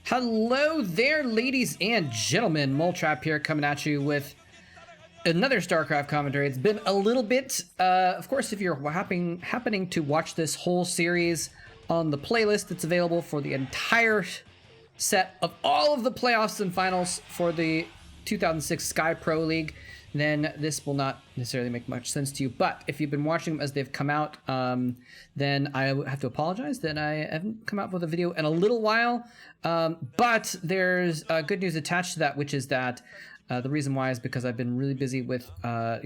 Hello there, ladies and gentlemen. Moletrap here, coming at you with another StarCraft commentary. It's been a little bit, of course, if you're happening to watch this whole series on the playlist, it's available for the entire set of all of the playoffs and finals for the 2006 Sky Pro League. Then this will not necessarily make much sense to you. But if you've been watching them as they've come out, then I have to apologize that I haven't come out with a video in a little while. But there's good news attached to that, which is that the reason why is because I've been really busy with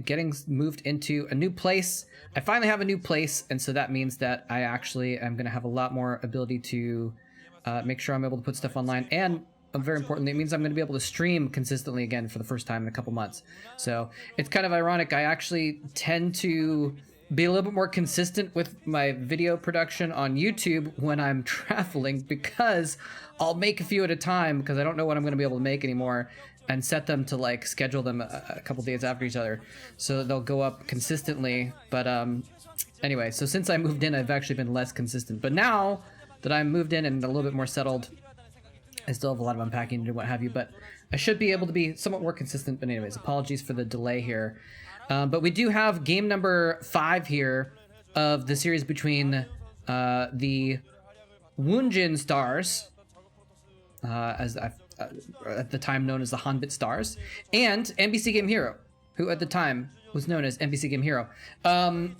getting moved into a new place. I finally have a new place, and so that means that I actually am going to have a lot more ability to make sure I'm able to put stuff online. And very importantly, it means I'm going to be able to stream consistently again for the first time in a couple months. So it's kind of ironic. I actually tend to be a little bit more consistent with my video production on YouTube when I'm traveling, because I'll make a few at a time because I don't know what I'm going to be able to make anymore, and set them to like schedule them a couple days after each other so they'll go up consistently. But anyway, so since I moved in, I've actually been less consistent. But now that I'm moved in and a little bit more settled, I still have a lot of unpacking to do, what have you, but I should be able to be somewhat more consistent. But anyways, apologies for the delay here. But we do have game number 5 here of the series between the Woonjin Stars, at the time known as the Hanbit Stars, and MBC Game Hero, who at the time was known as MBC Game Hero. And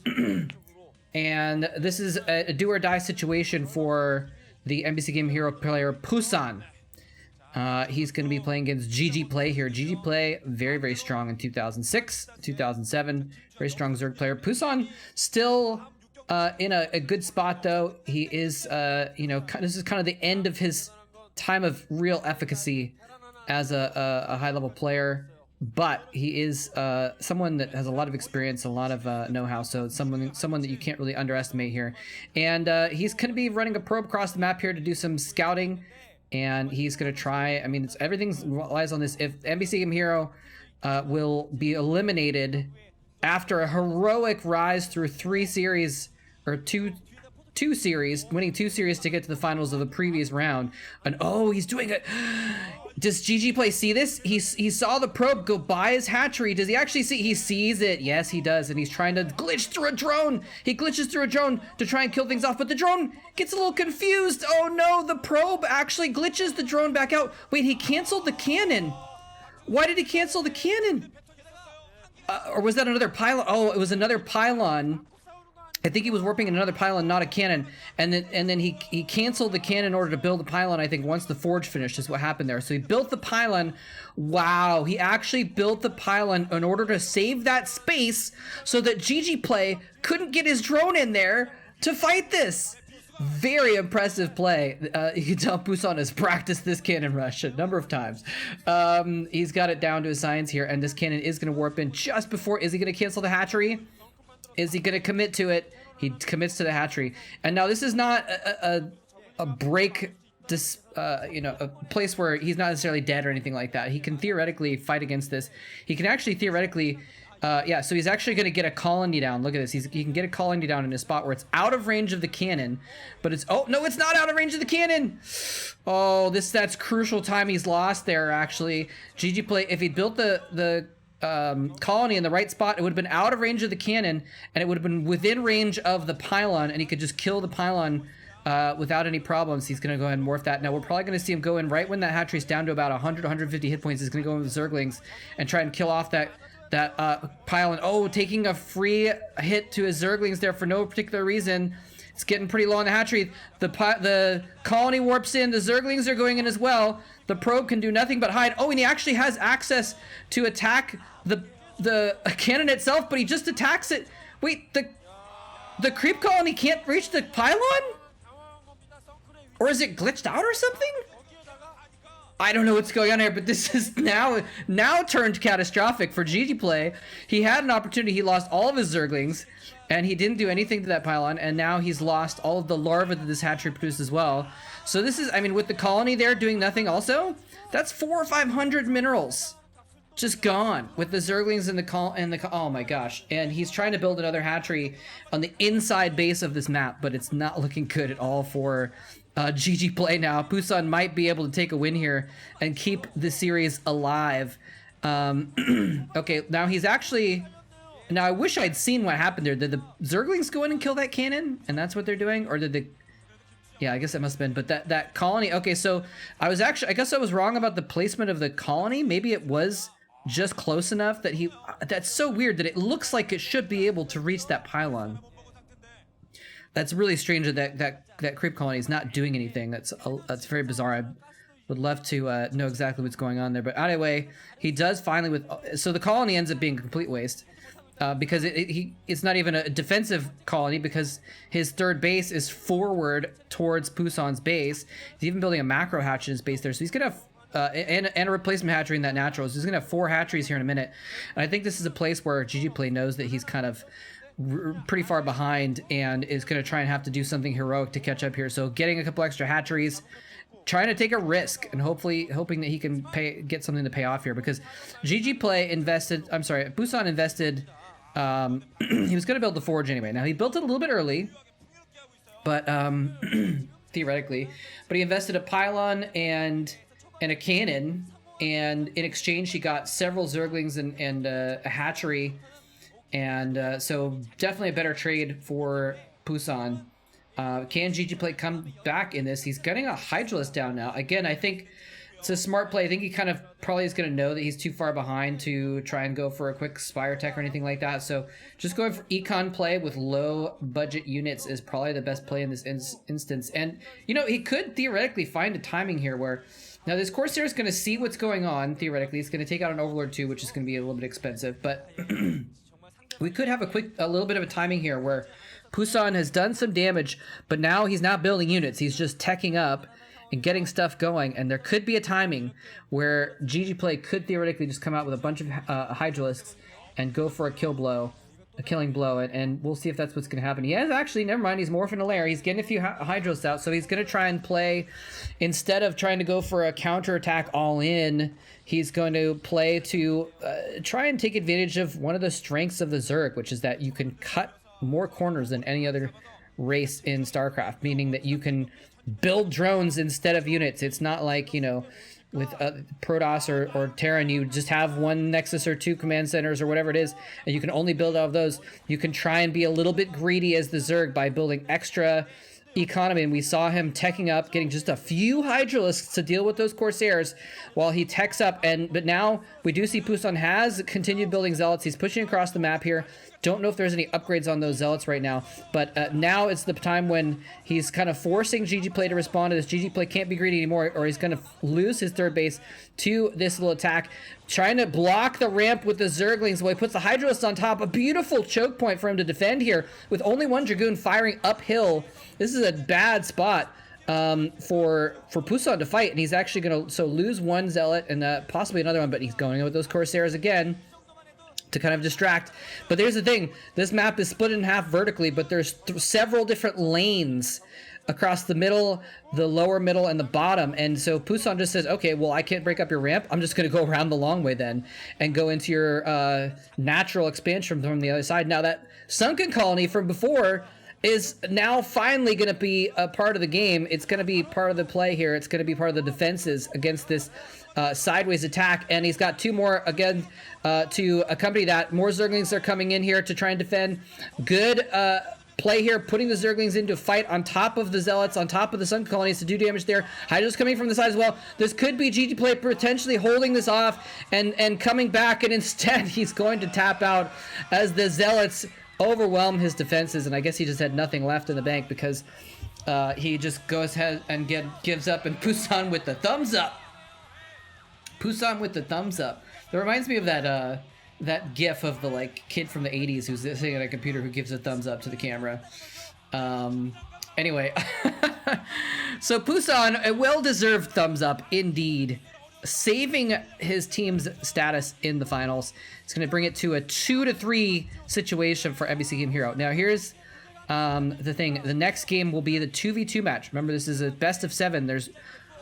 this is a do-or-die situation for the MBC Game Hero player Pusan. He's going to be playing against GGPlay here. GGPlay, very, very strong in 2006, 2007. Very strong Zerg player. Pusan still in a good spot, though. He is, this is kind of the end of his time of real efficacy as a high-level player. But he is someone that has a lot of experience, a lot of know-how, so it's someone that you can't really underestimate here. And he's going to be running a probe across the map here to do some scouting, and he's going to try, I mean, everything lies on this. If MBC Game Hero will be eliminated after a heroic rise through 3 series, or two series, winning 2 series to get to the finals of the previous round, and oh, he's doing it. Does GGPlay see this? He saw the probe go by his hatchery. Does he actually see? He sees it. Yes, he does. And he's trying to glitch through a drone. He glitches through a drone to try and kill things off, but the drone gets a little confused. Oh no, the probe actually glitches the drone back out. Wait, he canceled the cannon. Why did he cancel the cannon? Or was that another pylon? Oh, it was another pylon. I think he was warping in another pylon, not a cannon, and then he canceled the cannon in order to build the pylon. I think once the forge finished is what happened there. So he built the pylon. Wow, he actually built the pylon in order to save that space so that GGPlay couldn't get his drone in there to fight this. Very impressive play. You can tell Pusan has practiced this cannon rush a number of times. He's got it down to a science here, and this cannon is going to warp in just before. Is he going to cancel the hatchery? Is he going to commit to it? He commits to the hatchery. And now this is not a break, a place where he's not necessarily dead or anything like that. He can theoretically fight against this. He can actually theoretically, so he's actually going to get a colony down. Look at this. He can get a colony down in a spot where it's out of range of the cannon. But it's, oh, no, it's not out of range of the cannon. Oh, that's crucial time he's lost there, actually. GGPlay, if he built the colony in the right spot, it would have been out of range of the cannon, and it would have been within range of the pylon, and he could just kill the pylon without any problems. He's going to go ahead and morph that. Now we're probably going to see him go in right when that hatchery's down to about 100, 150 hit points. He's going to go in with Zerglings and try and kill off that pylon. Oh, taking a free hit to his Zerglings there for no particular reason. It's getting pretty low on the hatchery. The colony warps in. The Zerglings are going in as well. The probe can do nothing but hide. Oh, and he actually has access to attack the cannon itself, but he just attacks it. Wait, the creep colony can't reach the pylon? Or is it glitched out or something? I don't know what's going on here, but this is now turned catastrophic for GGPlay. He had an opportunity. He lost all of his Zerglings, and he didn't do anything to that pylon, and now he's lost all of the larvae that this hatchery produced as well. So this is, I mean, with the colony there doing nothing also, that's 400 or 500 minerals just gone with the Zerglings and the oh my gosh. And he's trying to build another hatchery on the inside base of this map, but it's not looking good at all for GGPlay now. Pusan might be able to take a win here and keep the series alive. Okay, now he's actually... Now, I wish I'd seen what happened there. Did the Zerglings go in and kill that cannon? And that's what they're doing? Or did the... Yeah, I guess it must have been. But that colony... Okay, so I was actually... I guess I was wrong about the placement of the colony. Maybe it was just close enough that he... That's so weird that it looks like it should be able to reach that pylon. That's really strange that creep colony is not doing anything. That's very bizarre. I would love to know exactly what's going on there. But anyway, he does finally with... So the colony ends up being a complete waste. Because it's not even a defensive colony, because his third base is forward towards Pusan's base. He's even building a macro hatch in his base there. So he's going to have... and a replacement hatchery in that natural. So he's going to have 4 hatcheries here in a minute. And I think this is a place where GGPlay knows that he's kind of... pretty far behind and is going to try and have to do something heroic to catch up here. So getting a couple extra hatcheries, trying to take a risk, and hoping that he can get something to pay off here, because GGPlay invested... I'm sorry, Pusan invested... he was going to build the forge anyway. Now, he built it a little bit early, but theoretically, but he invested a pylon and a cannon, and in exchange he got several Zerglings and a hatchery. And so definitely a better trade for Pusan. Can GGPlay come back in this? He's getting a Hydralisk down now. Again, I think it's a smart play. I think he kind of probably is going to know that he's too far behind to try and go for a quick Spire Tech or anything like that. So just going for econ play with low budget units is probably the best play in this instance. And, you know, he could theoretically find a timing here where... Now, this Corsair is going to see what's going on, theoretically. He's going to take out an Overlord too, which is going to be a little bit expensive. But... we could have a little bit of a timing here where Pusan has done some damage, but now he's not building units. He's just teching up and getting stuff going. And there could be a timing where GGPlay could theoretically just come out with a bunch of Hydralisks and go for a killing blow. And we'll see if that's what's going to happen. He has actually, never mind, he's morphing a lair. He's getting a few Hydralisks out, so he's going to try and play, instead of trying to go for a counterattack all in, he's going to play to try and take advantage of one of the strengths of the Zerg, which is that you can cut more corners than any other race in StarCraft, meaning that you can build drones instead of units. It's not like, you know, with Protoss or Terran, you just have one Nexus or 2 command centers or whatever it is, and you can only build out of those. You can try and be a little bit greedy as the Zerg by building extra economy, and we saw him teching up, getting just a few Hydralisks to deal with those Corsairs while he techs up. But now we do see Pusan has continued building Zealots. He's pushing across the map here. Don't know if there's any upgrades on those Zealots right now, but now it's the time when he's kind of forcing GGPlay to respond to this. GGPlay can't be greedy anymore, or he's going to lose his third base to this little attack. Trying to block the ramp with the Zerglings while he puts the Hydralisk on top. A beautiful choke point for him to defend here with only one Dragoon firing uphill. This is a bad spot for Pusan to fight, and he's actually going to lose one Zealot and possibly another one, but he's going in with those Corsairs again to kind of distract. But there's the thing, this map is split in half vertically, but there's several different lanes across the middle, the lower middle, and the bottom. And so Pusan just says, okay, well, I can't break up your ramp. I'm just going to go around the long way then and go into your natural expansion from the other side. Now that sunken colony from before is now finally going to be a part of the game. It's going to be part of the play here. It's going to be part of the defenses against this sideways attack. And he's got 2 more again to accompany that. More Zerglings are coming in here to try and defend. Good play here, putting the Zerglings into a fight on top of the Zealots, on top of the Sun Colonies to do damage there. Hydra's coming from the side as well. This could be GGPlay potentially holding this off and coming back, and instead he's going to tap out as the Zealots overwhelm his defenses, and I guess he just had nothing left in the bank because he just goes ahead and gives up, and Pusan with the thumbs up. Pusan with the thumbs up. That reminds me of that gif of the kid from the 80s who's sitting at a computer who gives a thumbs up to the camera. Anyway, so Pusan, a well-deserved thumbs up indeed, saving his team's status in the finals. It's going to bring it to a 2-3 situation for MBC Game Hero. Now here's the thing. The next game will be the 2v2 match. Remember, this is a best of 7. There's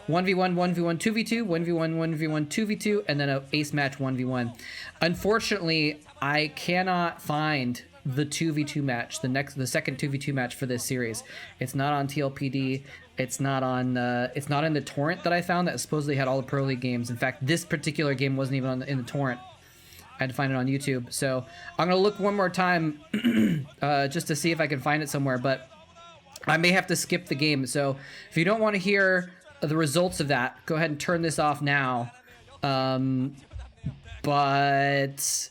1v1, 1v1, 2v2, 1v1, 1v1, 2v2, and then an ace match 1v1. Unfortunately, I cannot find the 2v2 match, the second 2v2 match for this series. It's not on TLPD. It's not on. It's not in the torrent that I found that supposedly had all the Pro League games. In fact, this particular game wasn't even in the torrent. I had to find it on YouTube. So I'm gonna look one more time just to see if I can find it somewhere. But I may have to skip the game. So if you don't want to hear the results of that, go ahead and turn this off now. But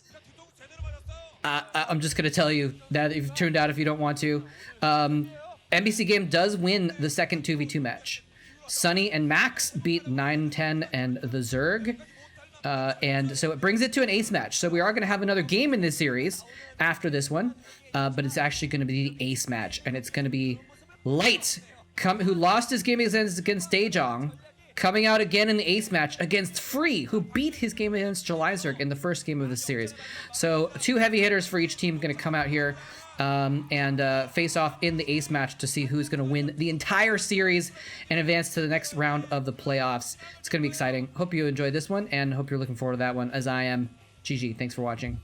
I'm just gonna tell you that if you've tuned out, if you don't want to. MBC game does win the second 2v2 match. Sunny and Max beat 9-10 and the Zerg. And so it brings it to an ace match. So we are going to have another game in this series after this one. But it's actually going to be the ace match. And it's going to be Light, who lost his game against Daejong, coming out again in the ace match against Free, who beat his game against Zerg in the first game of the series. So 2 heavy hitters for each team going to come out here and face off in the ace match to see who's going to win the entire series and advance to the next round of the playoffs. It's going to be exciting. Hope you enjoyed this one and hope you're looking forward to that one as I am. GG. Thanks for watching.